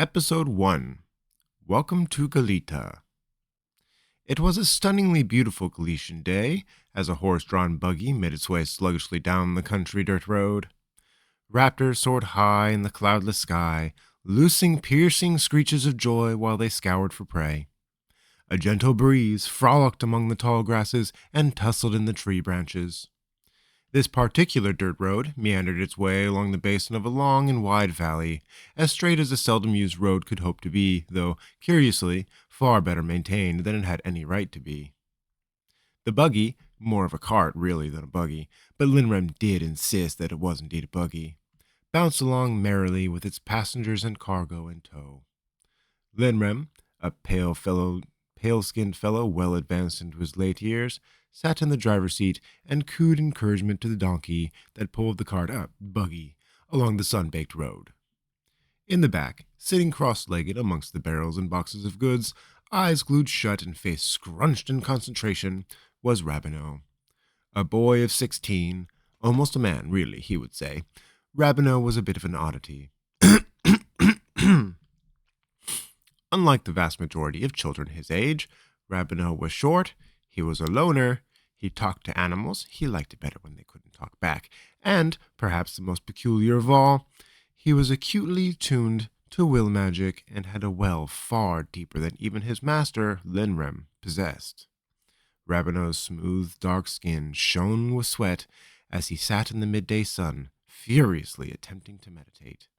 Episode 1. Welcome to Gallita. It was a stunningly beautiful Galician day as a horse-drawn buggy made its way sluggishly down the country dirt road. Raptors soared high in the cloudless sky, loosing piercing screeches of joy while they scoured for prey. A gentle breeze frolicked among the tall grasses and tussled in the tree branches. This particular dirt road meandered its way along the basin of a long and wide valley, as straight as a seldom-used road could hope to be, though, curiously, far better maintained than it had any right to be. The buggy, more of a cart really than a buggy, but Linrem did insist that it was indeed a buggy, bounced along merrily with its passengers and cargo in tow. Linrem, a pale-skinned fellow well advanced into his late years, sat in the driver's seat and cooed encouragement to the donkey that pulled the cart buggy along the sun-baked road. In the back, sitting cross-legged amongst the barrels and boxes of goods, eyes glued shut and face scrunched in concentration, was Rabineau. A boy of 16, almost a man, really, he would say. Rabineau was a bit of an oddity. Unlike the vast majority of children his age, Rabineau was short, he was a loner, he talked to animals, he liked it better when they couldn't talk back, and, perhaps the most peculiar of all, he was acutely tuned to will magic and had a well far deeper than even his master, Linrem, possessed. Rabineau's smooth, dark skin shone with sweat as he sat in the midday sun, furiously attempting to meditate.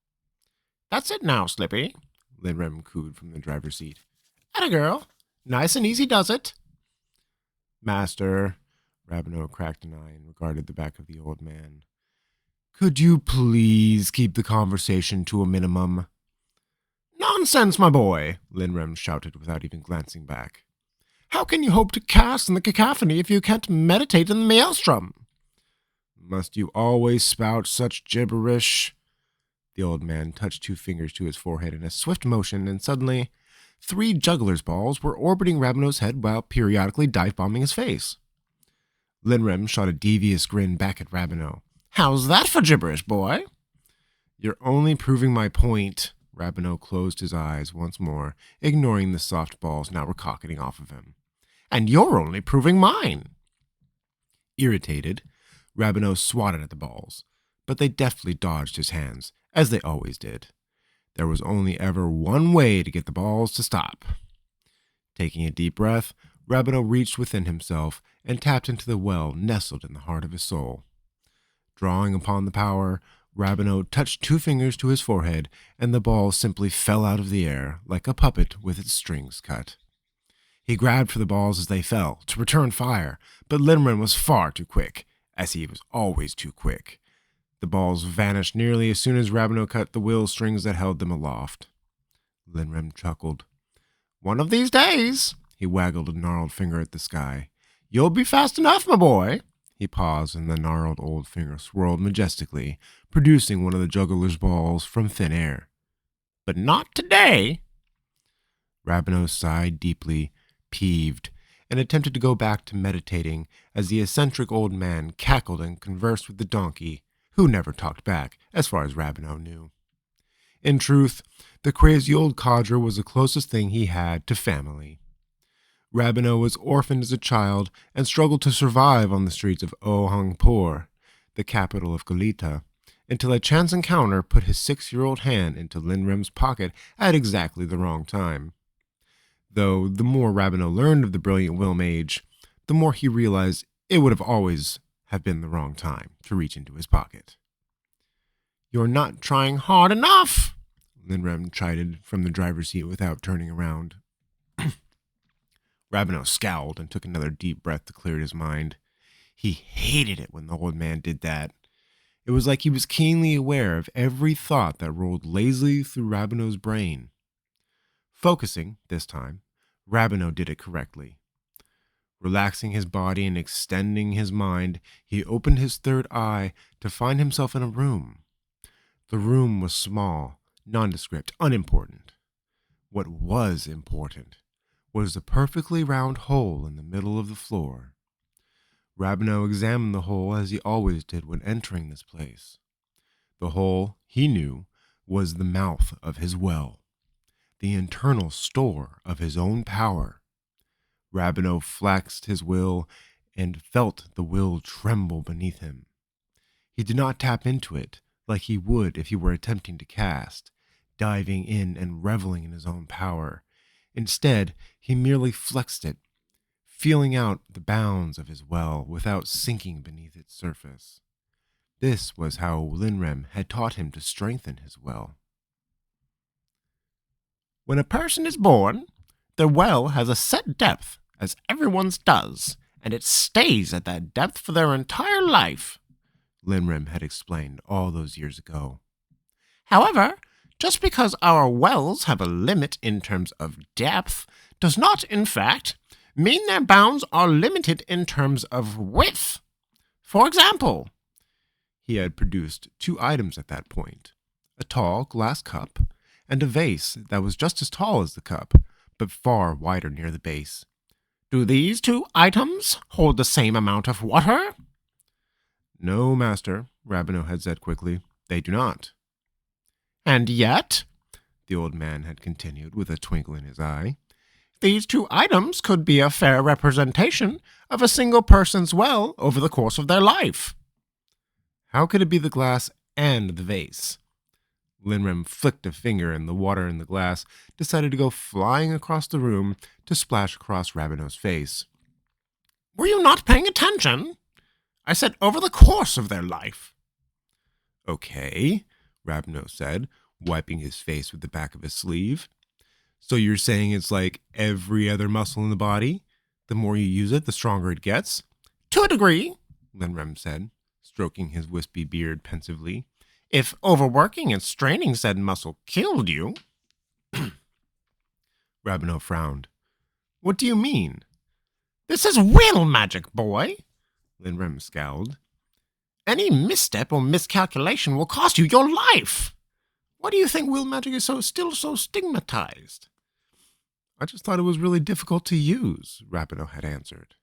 "That's it now, Slippy," Linrem cooed from the driver's seat. "Atta girl. Nice and easy does it." "Master," Rabineau cracked an eye and regarded the back of the old man. "Could you please keep the conversation to a minimum?" "Nonsense, my boy," Linrem shouted without even glancing back. "How can you hope to cast in the cacophony if you can't meditate in the maelstrom?" "Must you always spout such gibberish?" The old man touched 2 fingers to his forehead in a swift motion, and suddenly 3 juggler's balls were orbiting Rabineau's head while periodically dive-bombing his face. Linrem shot a devious grin back at Rabineau. "How's that for gibberish, boy?" "You're only proving my point." Rabineau closed his eyes once more, ignoring the soft balls now rocketing off of him. "And you're only proving mine." Irritated, Rabineau swatted at the balls, but they deftly dodged his hands, as they always did. There was only ever one way to get the balls to stop. Taking a deep breath, Rabineau reached within himself and tapped into the well nestled in the heart of his soul. Drawing upon the power, Rabineau touched 2 fingers to his forehead, and the balls simply fell out of the air, like a puppet with its strings cut. He grabbed for the balls as they fell, to return fire, but Linrem was far too quick, as he was always too quick. The balls vanished nearly as soon as Rabineau cut the will strings that held them aloft. Linrem chuckled. "One of these days," he waggled a gnarled finger at the sky. "You'll be fast enough, my boy." He paused, and the gnarled old finger swirled majestically, producing one of the juggler's balls from thin air. "But not today." Rabineau sighed deeply, peeved, and attempted to go back to meditating as the eccentric old man cackled and conversed with the donkey, who never talked back, as far as Rabineau knew. In truth, the crazy old codger was the closest thing he had to family. Rabineau was orphaned as a child and struggled to survive on the streets of Ohangpur, the capital of Gallita, until a chance encounter put his 6-year-old hand into Linrem's pocket at exactly the wrong time. Though the more Rabineau learned of the brilliant will mage, the more he realized it would always have been the wrong time to reach into his pocket. "You're not trying hard enough," Linrem chided from the driver's seat without turning around. Rabineau scowled and took another deep breath to clear his mind. He hated it when the old man did that. It was like he was keenly aware of every thought that rolled lazily through Rabineau's brain. Focusing, this time, Rabineau did it correctly. Relaxing his body and extending his mind, he opened his third eye to find himself in a room. The room was small, nondescript, unimportant. What was important was the perfectly round hole in the middle of the floor. Rabineau examined the hole as he always did when entering this place. The hole, he knew, was the mouth of his well. the internal store of his own power. Rabineau flexed his will and felt the will tremble beneath him. He did not tap into it like he would if he were attempting to cast, diving in and reveling in his own power. Instead, he merely flexed it, feeling out the bounds of his well without sinking beneath its surface. This was how Linrem had taught him to strengthen his well. When a person is born, their well has a set depth, as everyone's does, and it stays at that depth for their entire life, Linrem had explained all those years ago. However, just because our wells have a limit in terms of depth does not, in fact, mean their bounds are limited in terms of width. For example, he had produced 2 items at that point, a tall glass cup and a vase that was just as tall as the cup, but far wider near the base. Do these 2 items hold the same amount of water? No, master, Rabineau had said quickly. They do not. And yet, the old man had continued with a twinkle in his eye, these 2 items could be a fair representation of a single person's well over the course of their life. How could it be the glass and the vase? Linrem flicked a finger, and the water in the glass decided to go flying across the room to splash across Rabineau's face. Were you not paying attention? I said over the course of their life. Okay, Rabineau said, wiping his face with the back of his sleeve. So you're saying it's like every other muscle in the body? The more you use it, the stronger it gets? To a degree, Linrem said, stroking his wispy beard pensively. If overworking and straining said muscle killed you... Rabineau frowned. What do you mean? This is will magic, boy, Linrem scowled. Any misstep or miscalculation will cost you your life. Why do you think will magic is still so stigmatized? I just thought it was really difficult to use, Rabineau had answered.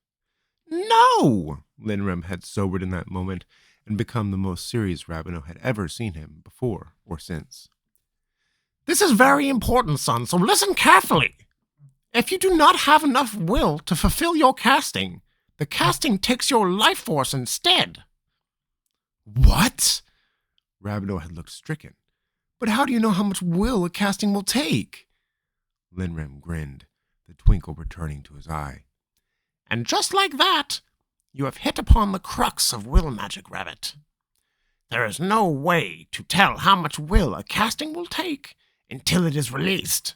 No! Linrem had sobered in that moment and become the most serious Rabineau had ever seen him before or since. This is very important, son, so listen carefully. If you do not have enough will to fulfill your casting, the casting takes your life force instead. What? Rabineau had looked stricken. But how do you know how much will a casting will take? Linrem grinned, the twinkle returning to his eye. And just like that, you have hit upon the crux of will magic, Rabbit. There is no way to tell how much will a casting will take until it is released.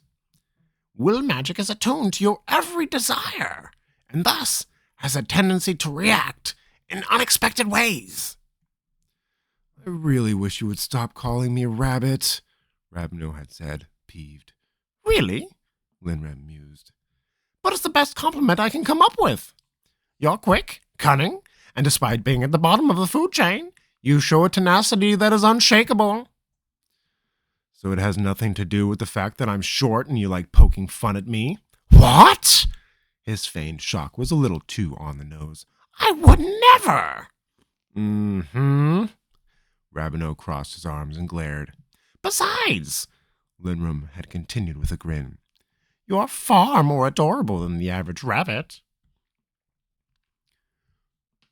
Will magic is attuned to your every desire, and thus has a tendency to react in unexpected ways. I really wish you would stop calling me Rabbit, Rabineau had said, peeved. Really? Linrem mused. But it's the best compliment I can come up with. You're quick, cunning, and despite being at the bottom of the food chain, you show a tenacity that is unshakable. So it has nothing to do with the fact that I'm short and you like poking fun at me? What? His feigned shock was a little too on the nose. I would never! Mm-hmm. Rabineau crossed his arms and glared. Besides, Linrem had continued with a grin, you are far more adorable than the average rabbit.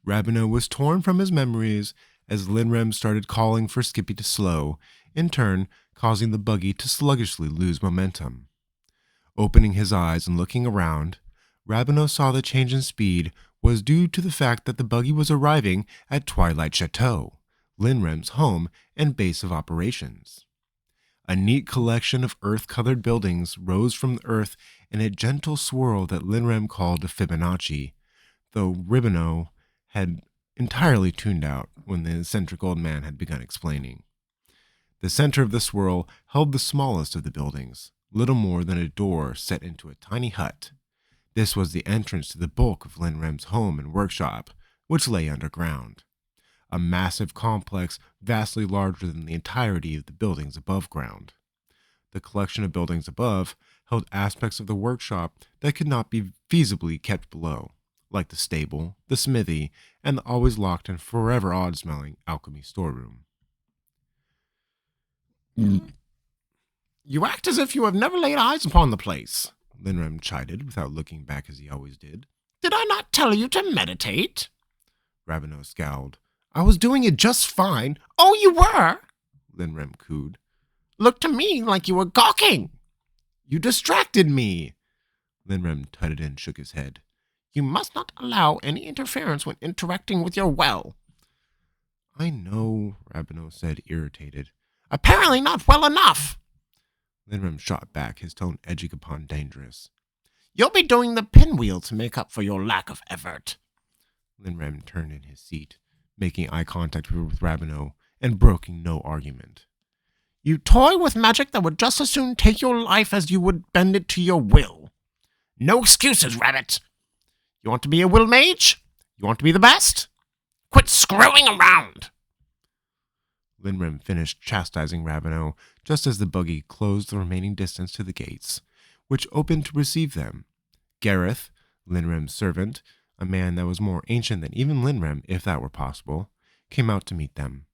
Rabineau was torn from his memories as Linrem started calling for Skippy to slow, in turn causing the buggy to sluggishly lose momentum. Opening his eyes and looking around, Rabineau saw the change in speed was due to the fact that the buggy was arriving at Twilight Chateau, Linrem's home and base of operations. A neat collection of earth-colored buildings rose from the earth in a gentle swirl that Linrem called a Fibonacci, though Rabineau had entirely tuned out when the eccentric old man had begun explaining. The center of the swirl held the smallest of the buildings, little more than a door set into a tiny hut. This was the entrance to the bulk of Linrem's home and workshop, which lay underground. A massive complex vastly larger than the entirety of the buildings above ground. The collection of buildings above held aspects of the workshop that could not be feasibly kept below, like the stable, the smithy, and the always locked and forever odd-smelling alchemy storeroom. You act as if you have never laid eyes upon the place, Linrem chided without looking back as he always did. Did I not tell you to meditate? Rabineau scowled. I was doing it just fine. Oh, you were? Linrem cooed. Looked to me like you were gawking. You distracted me. Linrem tutted and shook his head. You must not allow any interference when interacting with your well. I know, Rabineau said, irritated. Apparently not well enough. Linrem shot back, his tone edging upon dangerous. You'll be doing the pinwheel to make up for your lack of effort. Linrem turned in his seat, making eye contact with Rabineau and broking no argument. You toy with magic that would just as soon take your life as you would bend it to your will. No excuses, Rabbit. You want to be a will mage? You want to be the best? Quit screwing around! Linrem finished chastising Rabineau just as the buggy closed the remaining distance to the gates, which opened to receive them. Gareth, Linrem's servant, a man that was more ancient than even Linrem, if that were possible, came out to meet them.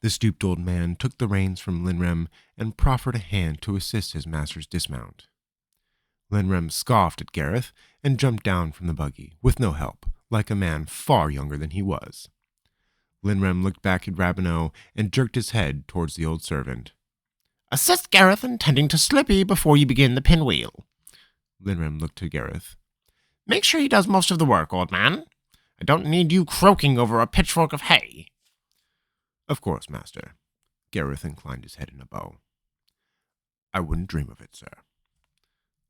The stooped old man took the reins from Linrem and proffered a hand to assist his master's dismount. Linrem scoffed at Gareth and jumped down from the buggy, with no help, like a man far younger than he was. Linrem looked back at Rabineau and jerked his head towards the old servant. Assist Gareth in tending to Slippy before you begin the pinwheel. Linrem looked to Gareth. Make sure he does most of the work, old man. I don't need you croaking over a pitchfork of hay. Of course, master. Gareth inclined his head in a bow. I wouldn't dream of it, sir.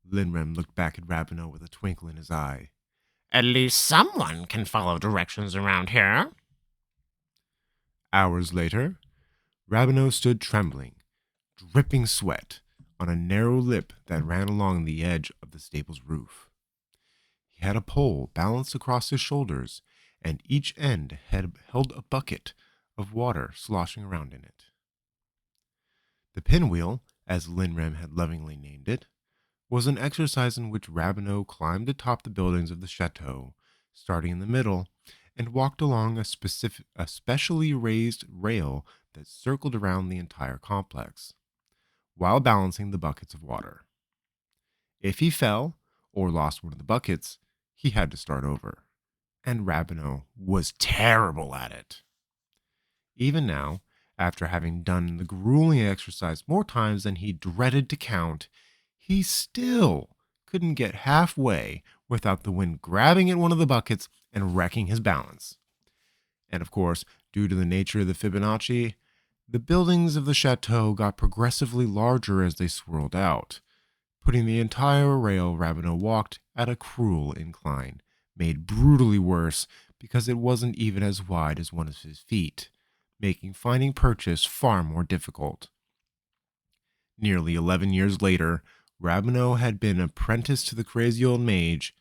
Linrem looked back at Rabineau with a twinkle in his eye. At least someone can follow directions around here. Hours later, Rabineau stood trembling, dripping sweat, on a narrow lip that ran along the edge of the stable's roof. He had a pole balanced across his shoulders, and each end held a bucket of water sloshing around in it. The pinwheel, as Linrem had lovingly named it, was an exercise in which Rabineau climbed atop the buildings of the chateau, starting in the middle, and walked along a specially raised rail that circled around the entire complex, while balancing the buckets of water. If he fell, or lost one of the buckets, he had to start over, and Rabineau was terrible at it. Even now, after having done the grueling exercise more times than he dreaded to count, he still couldn't get halfway without the wind grabbing at one of the buckets and wrecking his balance. And of course, due to the nature of the Fibonacci, the buildings of the chateau got progressively larger as they swirled out, putting the entire rail Rabineau walked at a cruel incline, made brutally worse because it wasn't even as wide as one of his feet, making finding purchase far more difficult. Nearly 11 years later, Rabineau had been apprenticed to the crazy old mage.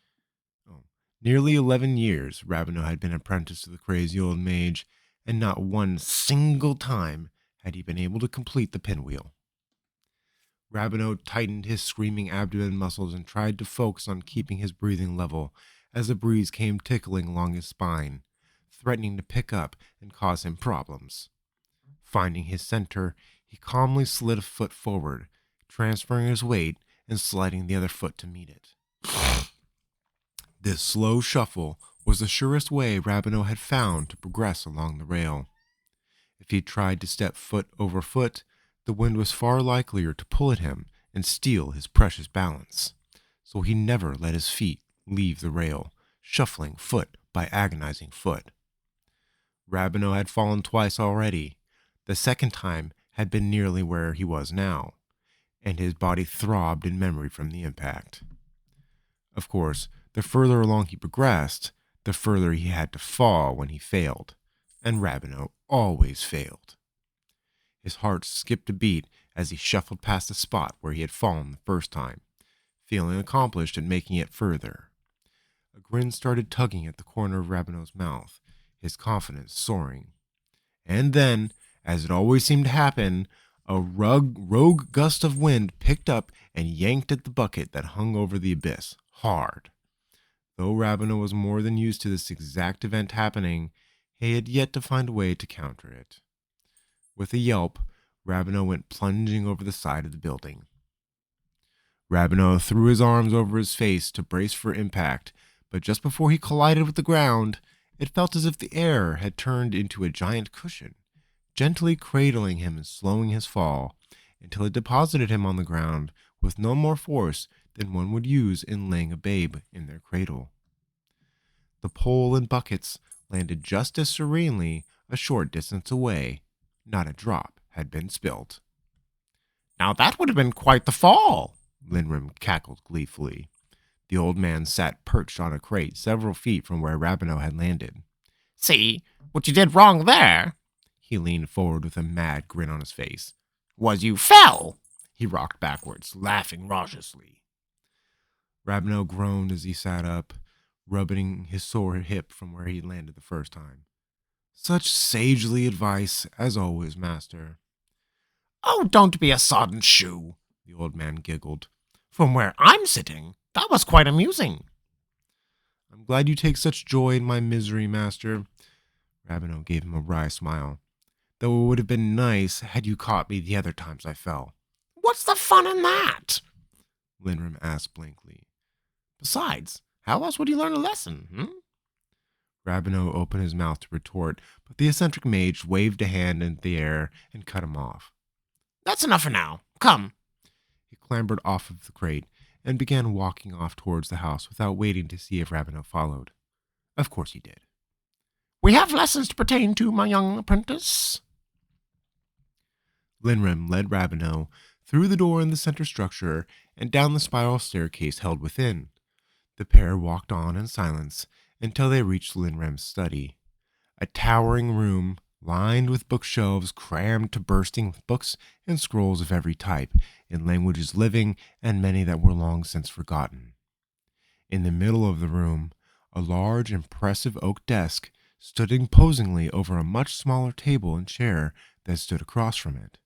Nearly 11 years, Rabineau had been apprenticed to the crazy old mage, and not one single time had he been able to complete the pinwheel. Rabineau tightened his screaming abdomen muscles and tried to focus on keeping his breathing level as a breeze came tickling along his spine, threatening to pick up and cause him problems. Finding his center, he calmly slid a foot forward, transferring his weight and sliding the other foot to meet it. This slow shuffle was the surest way Rabineau had found to progress along the rail. If he tried to step foot over foot, the wind was far likelier to pull at him and steal his precious balance, so he never let his feet leave the rail, shuffling foot by agonizing foot. Rabineau had fallen twice already. The second time had been nearly where he was now, and his body throbbed in memory from the impact. Of course, the further along he progressed, the further he had to fall when he failed, and Rabineau always failed. His heart skipped a beat as he shuffled past the spot where he had fallen the first time, feeling accomplished at making it further. A grin started tugging at the corner of Rabineau's mouth, his confidence soaring. And then, as it always seemed to happen, a rogue gust of wind picked up and yanked at the bucket that hung over the abyss, hard. Though Rabineau was more than used to this exact event happening, he had yet to find a way to counter it. With a yelp, Rabineau went plunging over the side of the building. Rabineau threw his arms over his face to brace for impact, but just before he collided with the ground, it felt as if the air had turned into a giant cushion, gently cradling him and slowing his fall, until it deposited him on the ground with no more force than one would use in laying a babe in their cradle. The pole and buckets landed just as serenely a short distance away. Not a drop had been spilled. "Now that would have been quite the fall," Linrim cackled gleefully. The old man sat perched on a crate several feet from where Rabineau had landed. "See what you did wrong there?" He leaned forward with a mad grin on his face. "Was you fell." He rocked backwards, laughing raucously. Rabineau groaned as he sat up, rubbing his sore hip from where he landed the first time. "Such sagely advice, as always, master." "Oh, don't be a sodden shoe," the old man giggled. "From where I'm sitting, that was quite amusing." "I'm glad you take such joy in my misery, master." Rabineau gave him a wry smile. "Though it would have been nice had you caught me the other times I fell." "What's the fun in that?" Linrim asked blankly. "Besides, how else would you learn a lesson, Rabineau opened his mouth to retort, but the eccentric mage waved a hand in the air and cut him off. "That's enough for now. Come." He clambered off of the crate and began walking off towards the house without waiting to see if Rabineau followed. Of course he did. "We have lessons to pertain to, my young apprentice." Linrim led Rabineau through the door in the center structure and down the spiral staircase held within. The pair walked on in silence until they reached Linrim's study, a towering room lined with bookshelves crammed to bursting with books and scrolls of every type, in languages living and many that were long since forgotten. In the middle of the room, a large, impressive oak desk stood imposingly over a much smaller table and chair that stood across from it.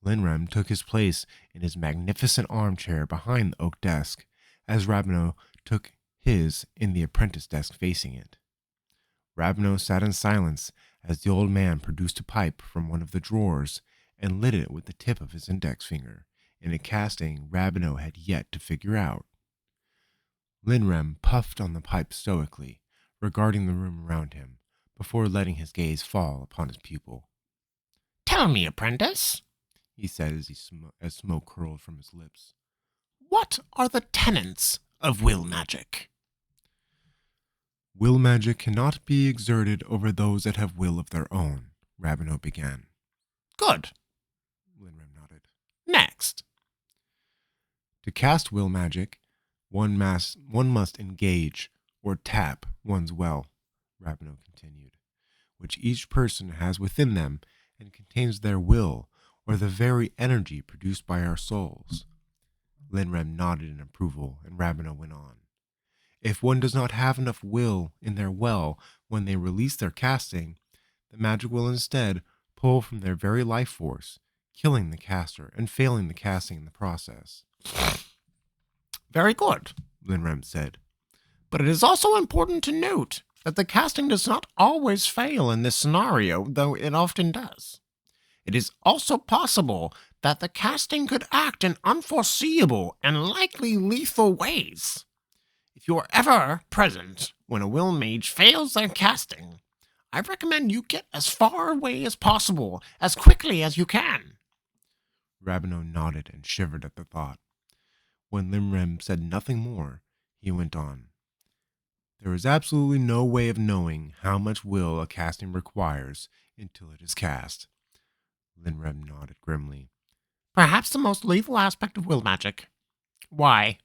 Linrim took his place in his magnificent armchair behind the oak desk, as Rabineau took his in the apprentice desk facing it. Rabineau sat in silence as the old man produced a pipe from one of the drawers and lit it with the tip of his index finger, in a casting Rabineau had yet to figure out. Linrim puffed on the pipe stoically, regarding the room around him, before letting his gaze fall upon his pupil. "Tell me, apprentice," he said as smoke curled from his lips, "what are the tenets of will magic?" "Will magic cannot be exerted over those that have will of their own," Rabineau began. "Good," Linrim nodded. "Next." "To cast will magic, one must engage or tap one's will," Rabineau continued, "which each person has within them and contains their will, or the very energy produced by our souls." Linrim nodded in approval, and Rabineau went on. "If one does not have enough will in their well when they release their casting, the magic will instead pull from their very life force, killing the caster and failing the casting in the process." "Very good," Linrim said. "But it is also important to note that the casting does not always fail in this scenario, though it often does. It is also possible that the casting could act in unforeseeable and likely lethal ways. If you are ever present when a will mage fails their casting, I recommend you get as far away as possible, as quickly as you can." Rabineau nodded and shivered at the thought. When Linrim said nothing more, he went on. "There is absolutely no way of knowing how much will a casting requires until it is cast." Linrim nodded grimly. "Perhaps the most lethal aspect of will magic. Why?"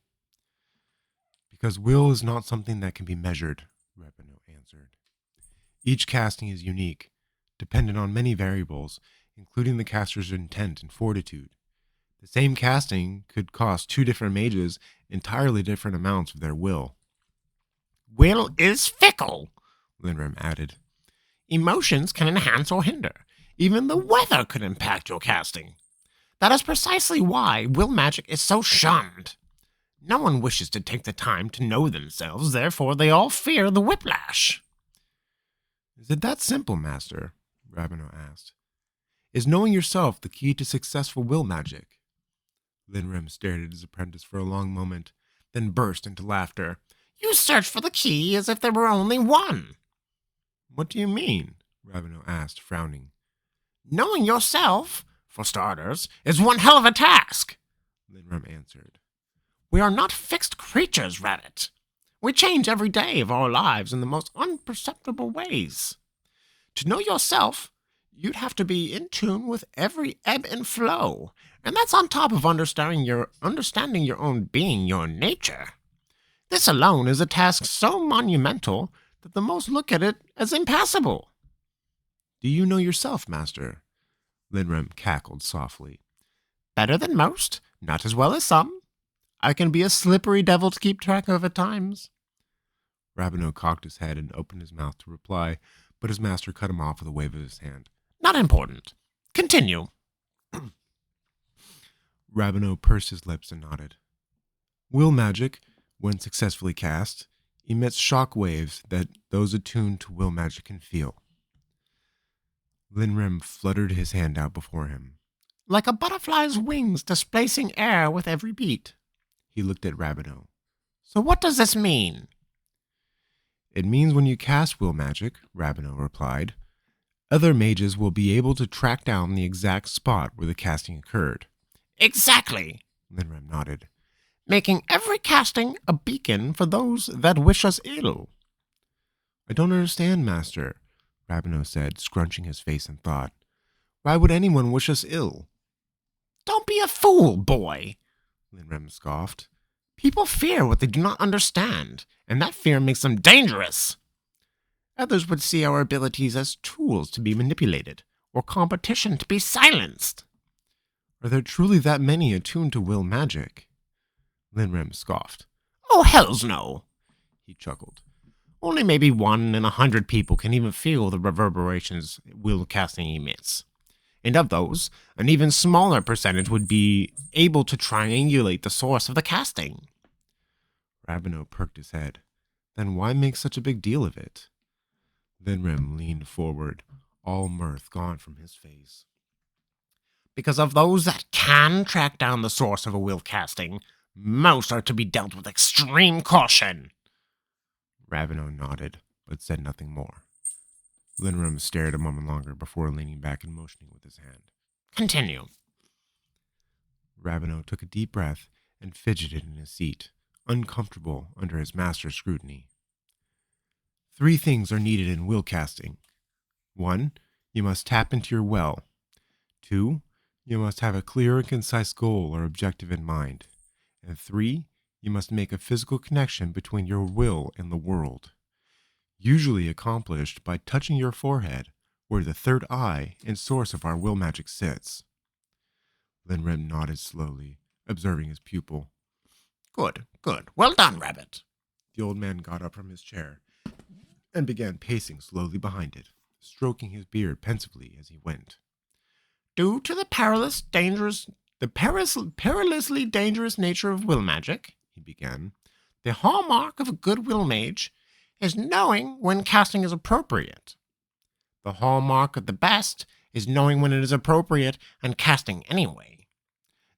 "Because will is not something that can be measured," Rabineau answered. "Each casting is unique, dependent on many variables, including the caster's intent and fortitude. The same casting could cost two different mages entirely different amounts of their will." "Will is fickle," Linrim added. "Emotions can enhance or hinder. Even the weather could impact your casting. That is precisely why will magic is so shunned. No one wishes to take the time to know themselves, therefore they all fear the whiplash." "Is it that simple, master?" Rabineau asked. Is knowing yourself the key to successful will magic? Linrem stared at his apprentice for a long moment, then burst into laughter. You search for the key as if there were only one. What do you mean? Ravenel asked, frowning. Knowing yourself, for starters, is one hell of a task, Linrem answered. We are not fixed creatures, Rabbit. We change every day of our lives in the most imperceptible ways. To know yourself, you'd have to be in tune with every ebb and flow, and that's on top of understanding your own being, your nature. This alone is a task so monumental that the most look at it as impassable. Do you know yourself, Master? Linrem cackled softly. Better than most, not as well as some. I can be a slippery devil to keep track of at times. Rabineau cocked his head and opened his mouth to reply, but his master cut him off with a wave of his hand. Not important. Continue. Rabineau pursed his lips and nodded. Will magic, when successfully cast, emits shock waves that those attuned to will magic can feel. Linrem fluttered his hand out before him. Like a butterfly's wings displacing air with every beat. He looked at Rabineau. So what does this mean? It means when you cast will magic, Rabineau replied, other mages will be able to track down the exact spot where the casting occurred. Exactly, Linrem nodded. Making every casting a beacon for those that wish us ill. I don't understand, Master, Rabineau said, scrunching his face in thought. Why would anyone wish us ill? Don't be a fool, boy, Linrem scoffed. People fear what they do not understand, and that fear makes them dangerous. Others would see our abilities as tools to be manipulated, or competition to be silenced. Are there truly that many attuned to will magic? Linrem scoffed. Oh, hells no, he chuckled. Only maybe 1 in 100 people can even feel the reverberations will casting emits. And of those, an even smaller percentage would be able to triangulate the source of the casting. Rabineau perked his head. Then why make such a big deal of it? Linrem leaned forward, all mirth gone from his face. Because of those that can track down the source of a will casting, most are to be dealt with extreme caution. Rabineau nodded, but said nothing more. Linrem stared a moment longer before leaning back and motioning with his hand. Continue. Rabineau took a deep breath and fidgeted in his seat, uncomfortable under his master's scrutiny. 3 things are needed in will casting. 1, you must tap into your well. 2, you must have a clear and concise goal or objective in mind. And 3, you must make a physical connection between your will and the world, usually accomplished by touching your forehead, where the third eye and source of our will magic sits. Linrem nodded slowly, observing his pupil. Good. Well done, Rabbit. The old man got up from his chair and began pacing slowly behind it, stroking his beard pensively as he went. Due to the perilously dangerous nature of will magic, he began, the hallmark of a good will mage is knowing when casting is appropriate. The hallmark of the best is knowing when it is appropriate and casting anyway.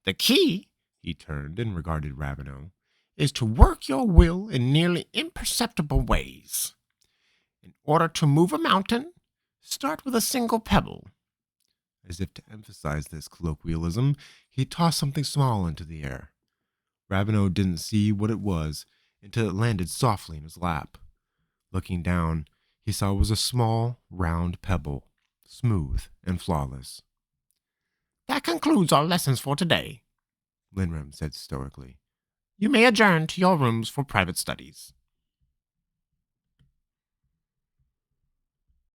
The key, he turned and regarded Rabineau, is to work your will in nearly imperceptible ways. In order to move a mountain, start with a single pebble. As if to emphasize this colloquialism, he tossed something small into the air. Rabineau didn't see what it was until it landed softly in his lap. Looking down, he saw it was a small, round pebble, smooth and flawless. That concludes our lessons for today, Linrem said stoically. You may adjourn to your rooms for private studies.